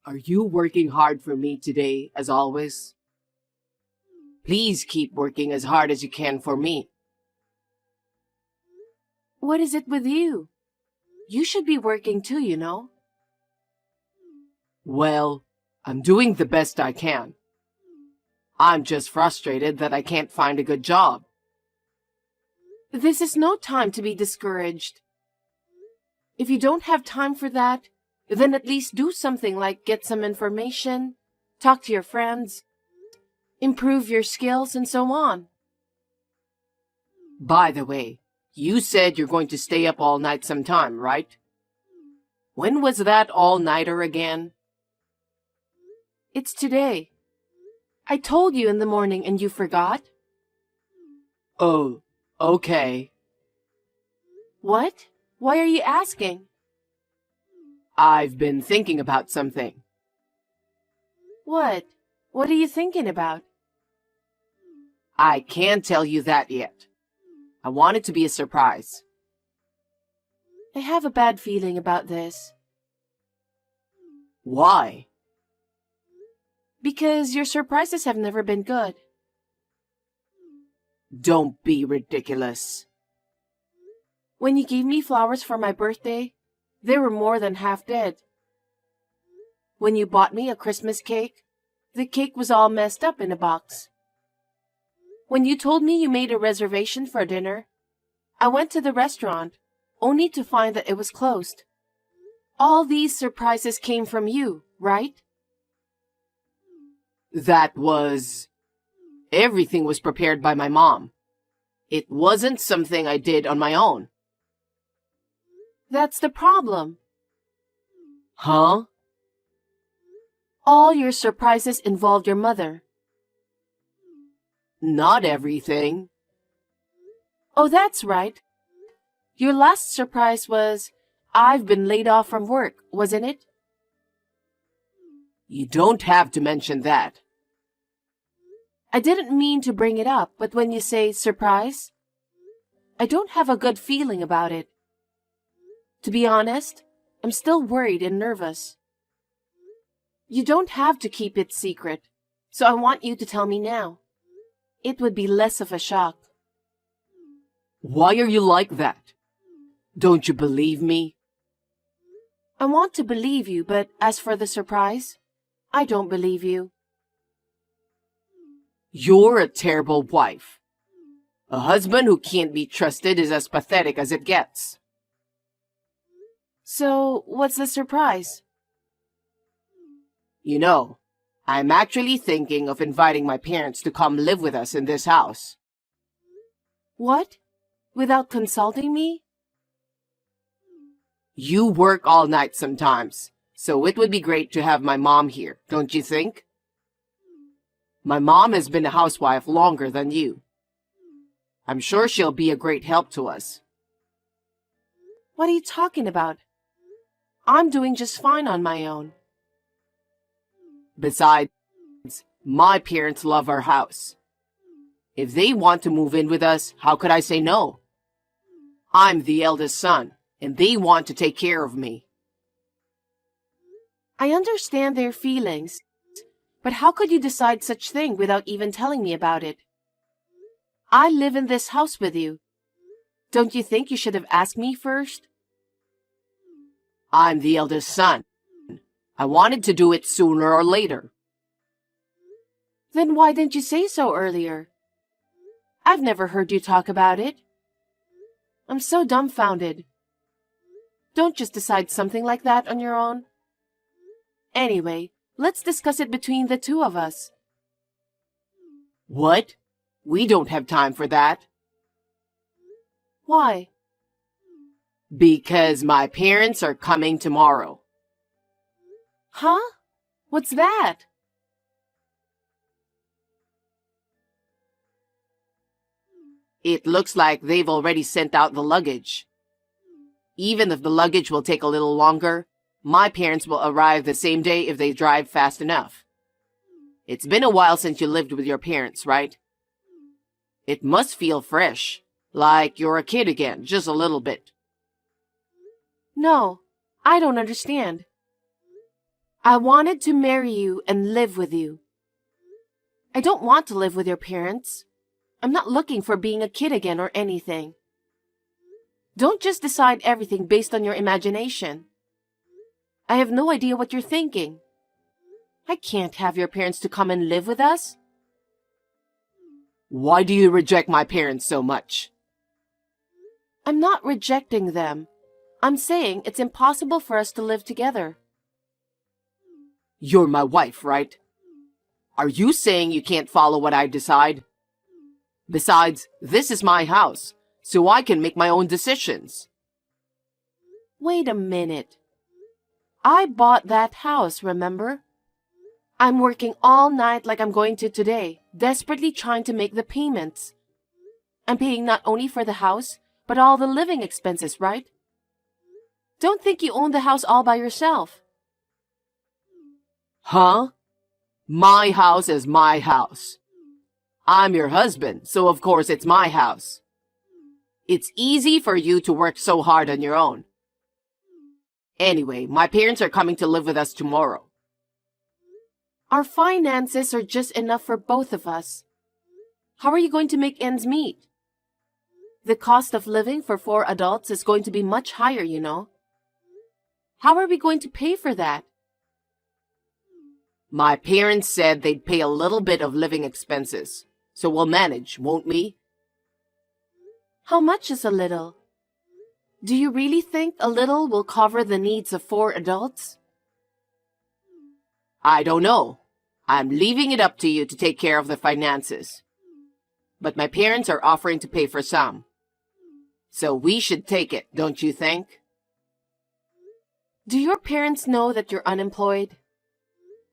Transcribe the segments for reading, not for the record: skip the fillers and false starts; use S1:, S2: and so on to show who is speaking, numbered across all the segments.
S1: Are you working hard for me today, as always? Please keep working as hard as you can for me.
S2: What is it with you? You should be working too, you know.
S1: Well, I'm doing the best I can. I'm just frustrated that I can't find a good job.
S2: This is no time to be discouraged. If you don't have time for that, then at least do something like get some information, talk to your friends, improve your skills, and so on.
S1: By the way, you said you're going to stay up all night sometime, right? When was that all-nighter again?
S2: It's today. I told you in the morning and you forgot?
S1: Oh, okay.
S2: What? Why are you asking?
S1: I've been thinking about something.
S2: What? What are you thinking about?
S1: I can't tell you that yet. I want it to be a surprise.
S2: I have a bad feeling about this.
S1: Why?
S2: Because your surprises have never been good.
S1: Don't be ridiculous.
S2: When you gave me flowers for my birthday, they were more than half dead. When you bought me a Christmas cake, the cake was all messed up in a box. When you told me you made a reservation for dinner, I went to the restaurant, only to find that it was closed. All these surprises came from you, right?
S1: Everything was prepared by my mom. It wasn't something I did on my own.
S2: That's the problem.
S1: Huh?
S2: All your surprises involved your mother.
S1: Not everything.
S2: Oh, that's right. Your last surprise was, I've been laid off from work, wasn't it?
S1: You don't have to mention that.
S2: I didn't mean to bring it up, but when you say surprise, I don't have a good feeling about it. To be honest, I'm still worried and nervous. You don't have to keep it secret, so I want you to tell me now. It would be less of a shock.
S1: Why are you like that? Don't you believe me?
S2: I want to believe you, but as for the surprise, I don't believe you.
S1: You're a terrible wife. A husband who can't be trusted is as pathetic as it gets.
S2: So, what's the surprise?
S1: You know, I'm actually thinking of inviting my parents to come live with us in this house.
S2: What? Without consulting me?
S1: You work all night sometimes, so it would be great to have my mom here, don't you think? My mom has been a housewife longer than you. I'm sure she'll be a great help to us.
S2: What are you talking about? I'm doing just fine on my own.
S1: Besides, my parents love our house. If they want to move in with us, how could I say no? I'm the eldest son, and they want to take care of me.
S2: I understand their feelings, but how could you decide such thing without even telling me about it? I live in this house with you. Don't you think you should have asked me first?
S1: I'm the eldest son. I wanted to do it sooner or later.
S2: Then why didn't you say so earlier? I've never heard you talk about it. I'm so dumbfounded. Don't just decide something like that on your own. Anyway, let's discuss it between the two of us.
S1: What? We don't have time for that.
S2: Why?
S1: Because my parents are coming tomorrow.
S2: Huh? What's that?
S1: It looks like they've already sent out the luggage. Even if the luggage will take a little longer, my parents will arrive the same day if they drive fast enough. It's been a while since you lived with your parents, right? It must feel fresh, like you're a kid again, just a little bit.
S2: No, I don't understand. I wanted to marry you and live with you. I don't want to live with your parents. I'm not looking for being a kid again or anything. Don't just decide everything based on your imagination. I have no idea what you're thinking. I can't have your parents to come and live with us.
S1: Why do you reject my parents so much?
S2: I'm not rejecting them. I'm saying it's impossible for us to live together.
S1: You're my wife, right? Are you saying you can't follow what I decide? Besides, this is my house, so I can make my own decisions.
S2: Wait a minute. I bought that house, remember? I'm working all night like I'm going to today, desperately trying to make the payments. I'm paying not only for the house, but all the living expenses, right? Don't think you own the house all by yourself.
S1: Huh? My house is my house. I'm your husband, so of course it's my house. It's easy for you to work so hard on your own. Anyway, my parents are coming to live with us tomorrow.
S2: Our finances are just enough for both of us. How are you going to make ends meet? The cost of living for 4 adults is going to be much higher, you know. How are we going to pay for that?
S1: My parents said they'd pay a little bit of living expenses, so we'll manage, won't we?
S2: How much is a little? Do you really think a little will cover the needs of 4 adults?
S1: I don't know. I'm leaving it up to you to take care of the finances. But my parents are offering to pay for some. So we should take it, don't you think?
S2: Do your parents know that you're unemployed?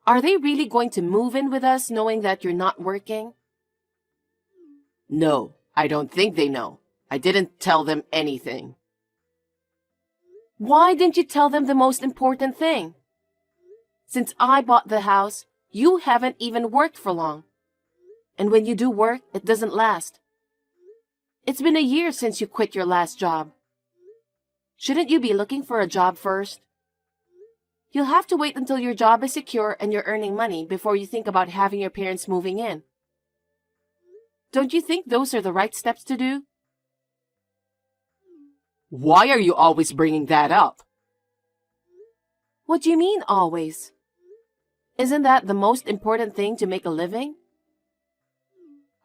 S2: Are they really going to move in with us knowing that you're not working?
S1: No, I don't think they know. I didn't tell them anything.
S2: Why didn't you tell them the most important thing? Since I bought the house, you haven't even worked for long. And when you do work, it doesn't last. It's been a year since you quit your last job. Shouldn't you be looking for a job first? You'll have to wait until your job is secure and you're earning money before you think about having your parents moving in. Don't you think those are the right steps to do?
S1: Why are you always bringing that up?
S2: What do you mean, always? Isn't that the most important thing to make a living?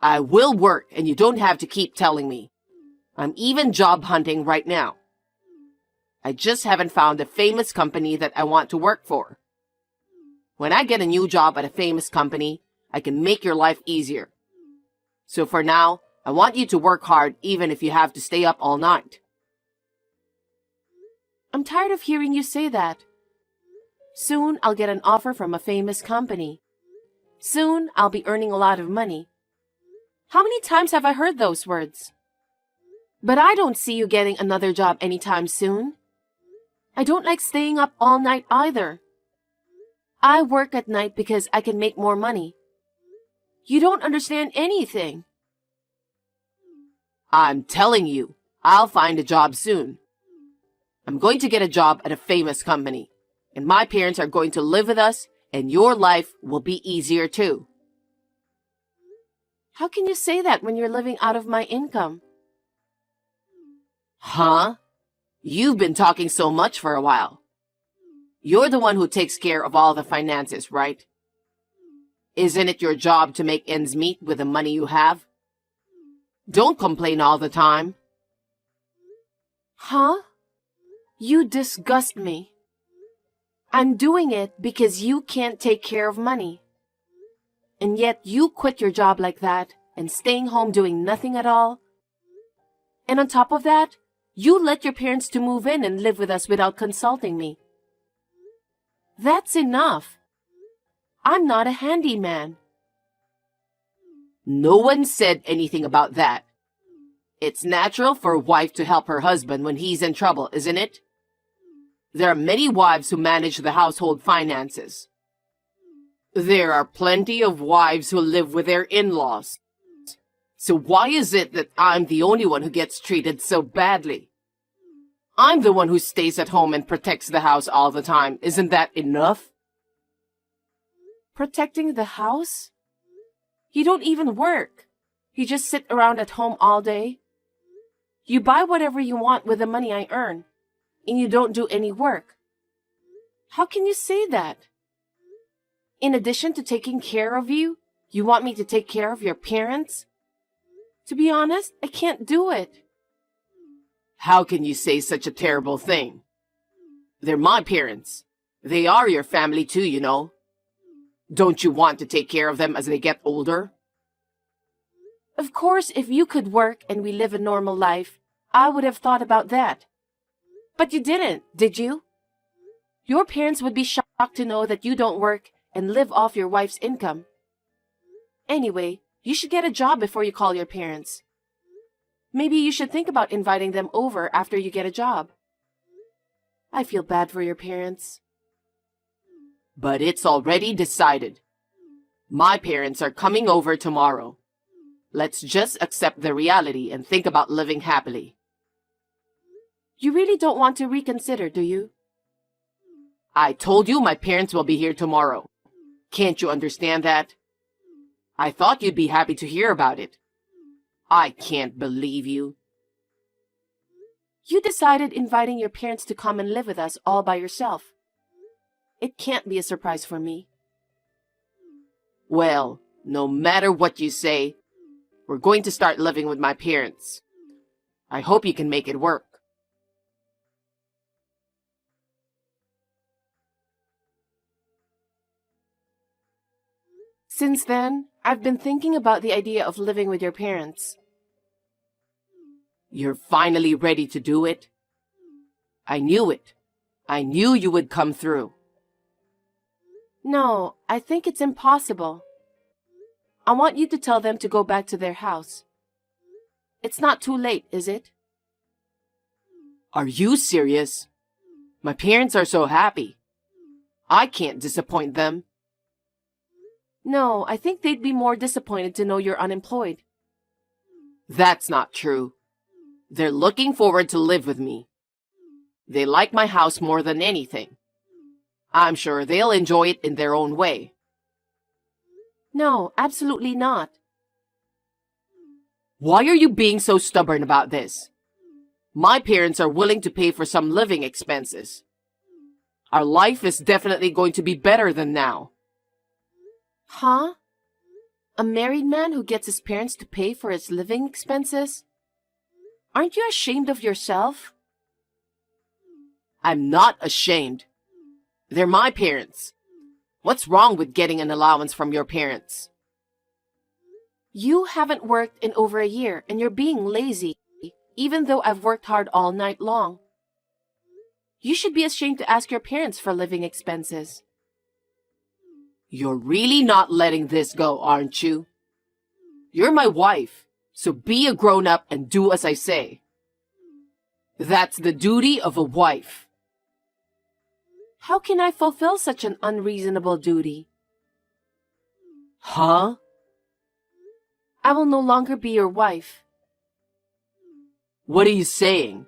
S1: I will work, and you don't have to keep telling me. I'm even job hunting right now. I just haven't found a famous company that I want to work for. When I get a new job at a famous company, I can make your life easier. So for now, I want you to work hard even if you have to stay up all night.
S2: I'm tired of hearing you say that. Soon I'll get an offer from a famous company. Soon I'll be earning a lot of money. How many times have I heard those words? But I don't see you getting another job anytime soon. I don't like staying up all night either. I work at night because I can make more money. You don't understand anything.
S1: I'm telling you, I'll find a job soon. I'm going to get a job at a famous company, and my parents are going to live with us, and your life will be easier too.
S2: How can you say that when you're living out of my income?
S1: Huh? You've been talking so much for a while. You're the one who takes care of all the finances, right? Isn't it your job to make ends meet with the money you have? Don't complain all the time.
S2: Huh? You disgust me. I'm doing it because you can't take care of money. And yet you quit your job like that and staying home doing nothing at all. And on top of that, you let your parents to move in and live with us without consulting me. That's enough. I'm not a handyman.
S1: No one said anything about that. It's natural for a wife to help her husband when he's in trouble, isn't it? There are many wives who manage the household finances. There are plenty of wives who live with their in-laws. So why is it that I'm the only one who gets treated so badly? I'm the one who stays at home and protects the house all the time. Isn't that enough?
S2: Protecting the house? You don't even work. You just sit around at home all day. You buy whatever you want with the money I earn, and you don't do any work. How can you say that? In addition to taking care of you, you want me to take care of your parents? To be honest, I can't do it.
S1: How can you say such a terrible thing? They're my parents. They are your family too, you know. Don't you want to take care of them as they get older?
S2: Of course, if you could work and we live a normal life, I would have thought about that. But you didn't, did you? Your parents would be shocked to know that you don't work and live off your wife's income. Anyway, you should get a job before you call your parents. Maybe you should think about inviting them over after you get a job. I feel bad for your parents.
S1: But it's already decided. My parents are coming over tomorrow. Let's just accept the reality and think about living happily.
S2: You really don't want to reconsider, do you?
S1: I told you my parents will be here tomorrow. Can't you understand that? I thought you'd be happy to hear about it. I can't believe you.
S2: You decided inviting your parents to come and live with us all by yourself. It can't be a surprise for me.
S1: Well, no matter what you say, we're going to start living with my parents. I hope you can make it work.
S2: Since then, I've been thinking about the idea of living with your parents.
S1: You're finally ready to do it? I knew it. I knew you would come through.
S2: No, I think it's impossible. I want you to tell them to go back to their house. It's not too late, is it?
S1: Are you serious? My parents are so happy. I can't disappoint them.
S2: No, I think they'd be more disappointed to know you're unemployed.
S1: That's not true. They're looking forward to live with me. They like my house more than anything. I'm sure they'll enjoy it in their own way.
S2: No, absolutely not.
S1: Why are you being so stubborn about this? My parents are willing to pay for some living expenses. Our life is definitely going to be better than now.
S2: Huh? A married man who gets his parents to pay for his living expenses? Aren't you ashamed of yourself?
S1: I'm not ashamed. They're my parents. What's wrong with getting an allowance from your parents?
S2: You haven't worked in over a year and you're being lazy, even though I've worked hard all night long. You should be ashamed to ask your parents for living expenses.
S1: You're really not letting this go, aren't you? You're my wife, so be a grown-up and do as I say. That's the duty of a wife.
S2: How can I fulfill such an unreasonable duty?
S1: Huh?
S2: I will no longer be your wife.
S1: What are you saying?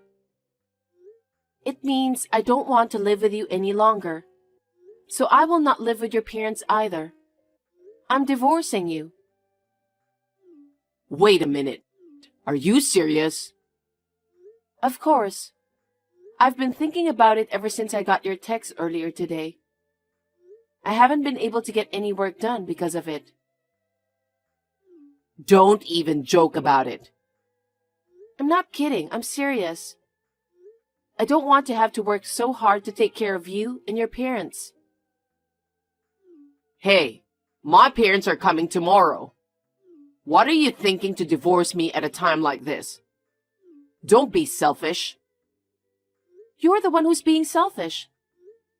S2: It means I don't want to live with you any longer. So I will not live with your parents either. I'm divorcing you.
S1: Wait a minute. Are you serious?
S2: Of course. I've been thinking about it ever since I got your text earlier today. I haven't been able to get any work done because of it.
S1: Don't even joke about it.
S2: I'm not kidding. I'm serious. I don't want to have to work so hard to take care of you and your parents.
S1: Hey, my parents are coming tomorrow. What are you thinking to divorce me at a time like this? Don't be selfish.
S2: You're the one who's being selfish.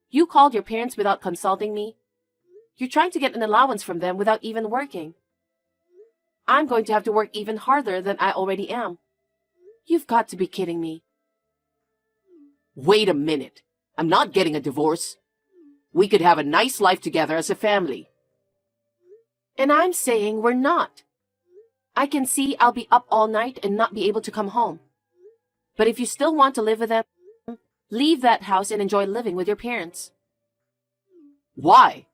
S2: You called your parents without consulting me. You're trying to get an allowance from them without even working. I'm going to have to work even harder than I already am. You've got to be kidding me.
S1: Wait a minute. I'm not getting a divorce. We could have a nice life together as a family.
S2: And I'm saying we're not. I can see I'll be up all night and not be able to come home. But if you still want to live with them, leave that house and enjoy living with your parents.
S1: Why?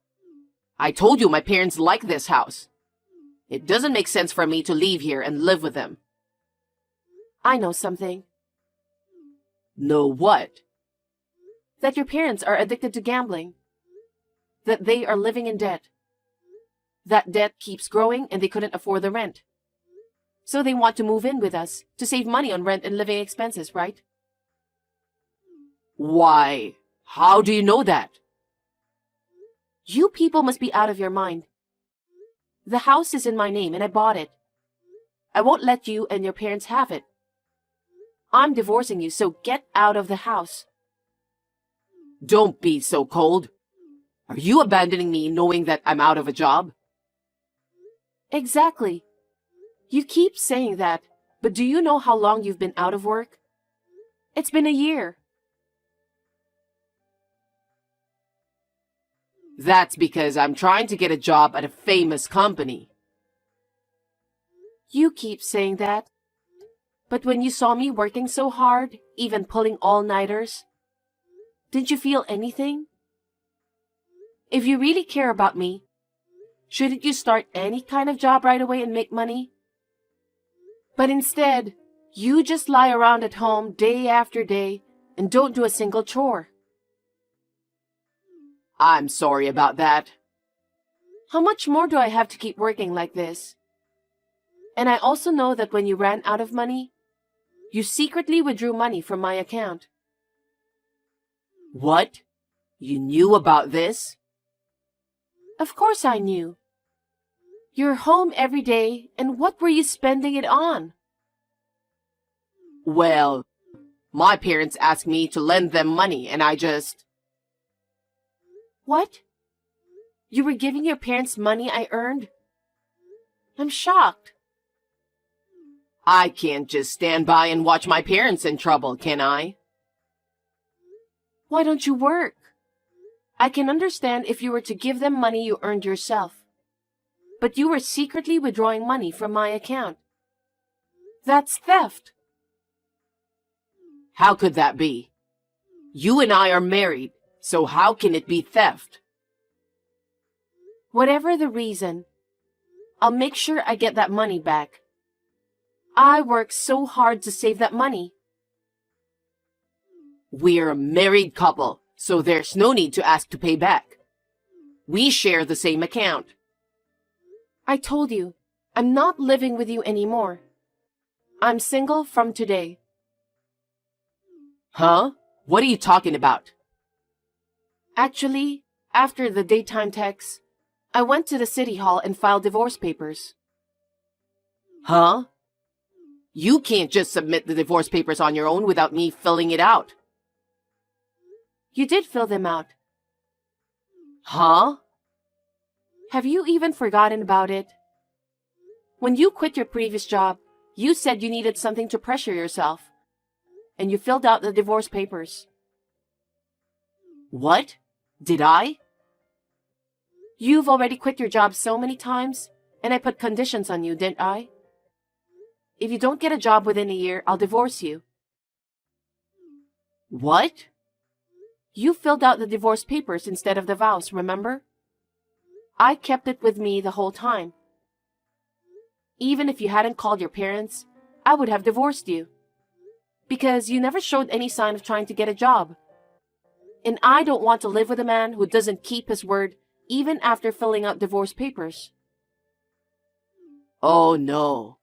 S1: I told you my parents like this house. It doesn't make sense for me to leave here and live with them.
S2: I know something.
S1: Know what?
S2: That your parents are addicted to gambling. That they are living in debt. That debt keeps growing and they couldn't afford the rent. So they want to move in with us to save money on rent and living expenses, right?
S1: Why? How do you know that?
S2: You people must be out of your mind. The house is in my name and I bought it. I won't let you and your parents have it. I'm divorcing you, so get out of the house.
S1: Don't be so cold. Are you abandoning me knowing that I'm out of a job?
S2: Exactly. You keep saying that, but do you know how long you've been out of work? It's been a year.
S1: That's because I'm trying to get a job at a famous company.
S2: You keep saying that. But when you saw me working so hard, even pulling all-nighters, didn't you feel anything? If you really care about me, shouldn't you start any kind of job right away and make money? But instead, you just lie around at home day after day and don't do a single chore.
S1: I'm sorry about that.
S2: How much more do I have to keep working like this? And I also know that when you ran out of money, you secretly withdrew money from my account.
S1: What? You knew about this?
S2: Of course I knew. You're home every day, and what were you spending it on?
S1: Well, my parents asked me to lend them money, and I just...
S2: What? You were giving your parents money I earned? I'm shocked.
S1: I can't just stand by and watch my parents in trouble, can I?
S2: Why don't you work? I can understand if you were to give them money you earned yourself. But you were secretly withdrawing money from my account. That's theft.
S1: How could that be? You and I are married, so how can it be theft?
S2: Whatever the reason, I'll make sure I get that money back. I worked so hard to save that money.
S1: We're a married couple, so there's no need to ask to pay back. We share the same account.
S2: I told you, I'm not living with you anymore. I'm single from today.
S1: Huh? What are you talking about?
S2: Actually, after the daytime text, I went to the city hall and filed divorce papers.
S1: Huh? You can't just submit the divorce papers on your own without me filling it out.
S2: You did fill them out.
S1: Huh?
S2: Have you even forgotten about it? When you quit your previous job, you said you needed something to pressure yourself, and you filled out the divorce papers.
S1: What? Did I?
S2: You've already quit your job so many times, and I put conditions on you, didn't I? If you don't get a job within a year, I'll divorce you.
S1: What?
S2: You filled out the divorce papers instead of the vows, remember? I kept it with me the whole time. Even if you hadn't called your parents, I would have divorced you. Because you never showed any sign of trying to get a job. And I don't want to live with a man who doesn't keep his word even after filling out divorce papers.
S1: Oh no.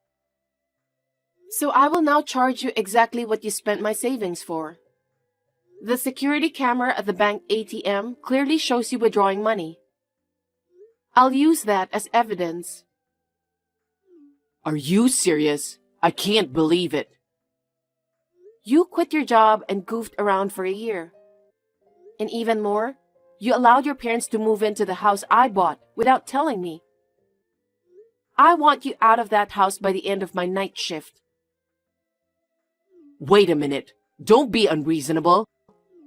S2: So I will now charge you exactly what you spent my savings for. The security camera at the bank ATM clearly shows you withdrawing money. I'll use that as evidence.
S1: Are you serious? I can't believe it.
S2: You quit your job and goofed around for a year. And even more, you allowed your parents to move into the house I bought without telling me. I want you out of that house by the end of my night shift.
S1: Wait a minute. Don't be unreasonable.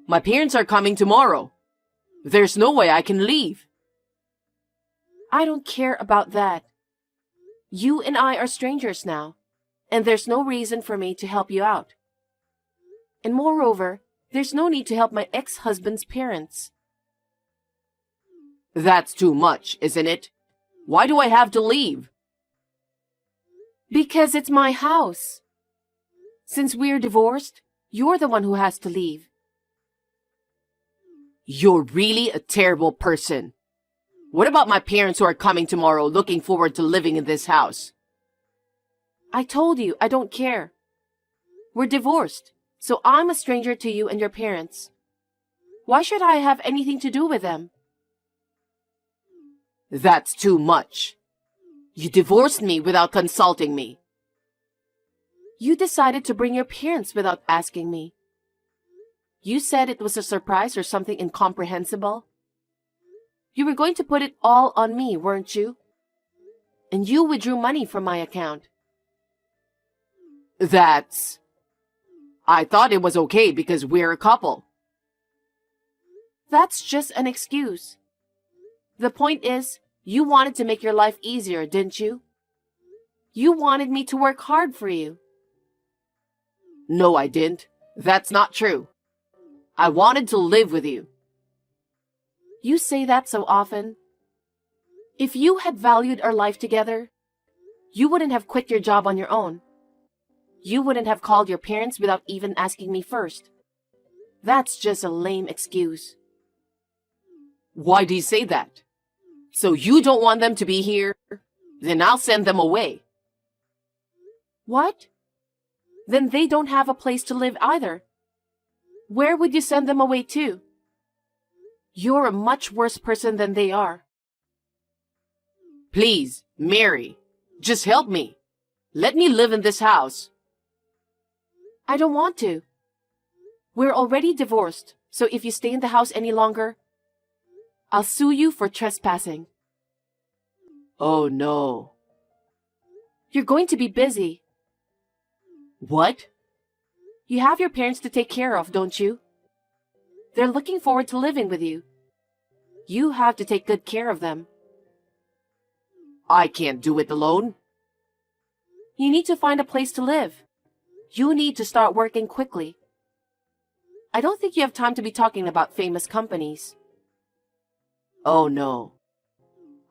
S1: My parents are coming tomorrow. There's no way I can leave.
S2: I don't care about that. You and I are strangers now, and there's no reason for me to help you out. And moreover, there's no need to help my ex-husband's parents.
S1: That's too much, isn't it? Why do I have to leave?
S2: Because it's my house. Since we're divorced, you're the one who has to leave.
S1: You're really a terrible person. What about my parents who are coming tomorrow looking forward to living in this house?
S2: I told you, I don't care. We're divorced, so I'm a stranger to you and your parents. Why should I have anything to do with them?
S1: That's too much. You divorced me without consulting me.
S2: You decided to bring your parents without asking me. You said it was a surprise or something incomprehensible. You were going to put it all on me, weren't you? And you withdrew money from my account.
S1: I thought it was okay because we're a couple.
S2: That's just an excuse. The point is, you wanted to make your life easier, didn't you? You wanted me to work hard for you.
S1: No, I didn't. That's not true. I wanted to live with you.
S2: You say that so often. If you had valued our life together, you wouldn't have quit your job on your own. You wouldn't have called your parents without even asking me first. That's just a lame excuse.
S1: Why do you say that? So you don't want them to be here? Then I'll send them away.
S2: What? Then they don't have a place to live either. Where would you send them away to? You're a much worse person than they are.
S1: Please, Mary, just help me. Let me live in this house.
S2: I don't want to. We're already divorced, so if you stay in the house any longer, I'll sue you for trespassing.
S1: Oh no.
S2: You're going to be busy.
S1: What?
S2: You have your parents to take care of, don't you? They're looking forward to living with you. You have to take good care of them.
S1: I can't do it alone.
S2: You need to find a place to live. You need to start working quickly. I don't think you have time to be talking about famous companies.
S1: Oh no.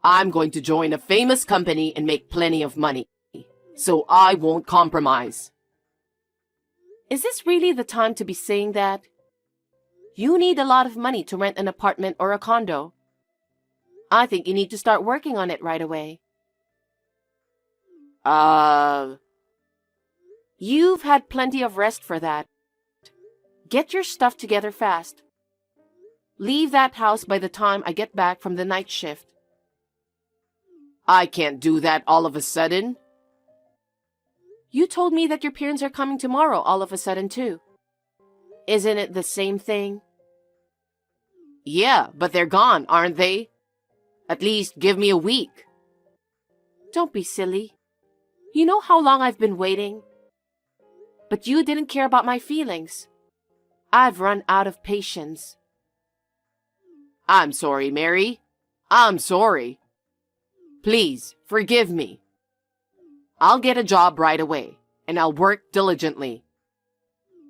S1: I'm going to join a famous company and make plenty of money, so I won't compromise.
S2: Is this really the time to be saying that? You need a lot of money to rent an apartment or a condo. I think you need to start working on it right away. You've had plenty of rest for that. Get your stuff together fast. Leave that house by the time I get back from the night shift.
S1: I can't do that all of a sudden.
S2: You told me that your parents are coming tomorrow all of a sudden too. Isn't it the same thing?
S1: Yeah, but they're gone, aren't they? At least give me a week.
S2: Don't be silly. You know how long I've been waiting? But you didn't care about my feelings. I've run out of patience.
S1: I'm sorry, Mary. I'm sorry. Please, forgive me. I'll get a job right away, and I'll work diligently.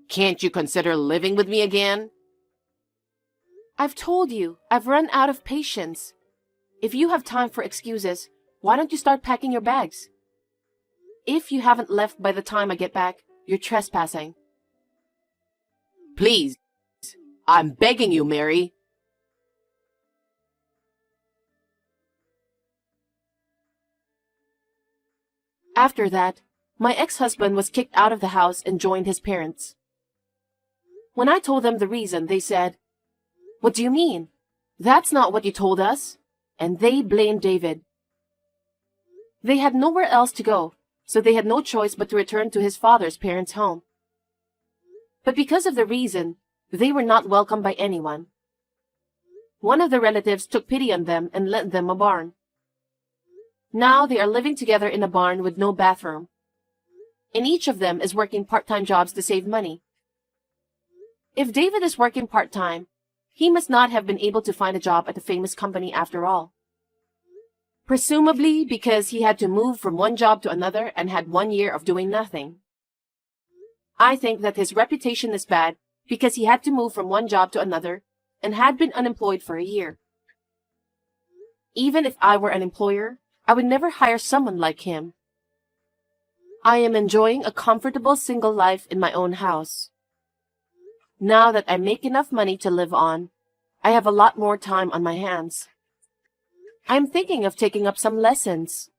S1: Can't you consider living with me again?
S2: I've told you, I've run out of patience. If you have time for excuses, why don't you start packing your bags? If you haven't left by the time I get back, you're trespassing.
S1: Please, I'm begging you, Mary.
S2: After that, my ex-husband was kicked out of the house and joined his parents. When I told them the reason, they said, "What do you mean? That's not what you told us." And they blamed David. They had nowhere else to go, so they had no choice but to return to his father's parents' home. But because of the reason, they were not welcomed by anyone. One of the relatives took pity on them and lent them a barn. Now they are living together in a barn with no bathroom. And each of them is working part-time jobs to save money. If David is working part-time, he must not have been able to find a job at a famous company after all. Presumably because he had to move from one job to another and had 1 year of doing nothing. I think that his reputation is bad because he had to move from one job to another and had been unemployed for a year. Even if I were an employer, I would never hire someone like him. I am enjoying a comfortable single life in my own house. Now that I make enough money to live on, I have a lot more time on my hands. I'm thinking of taking up some lessons.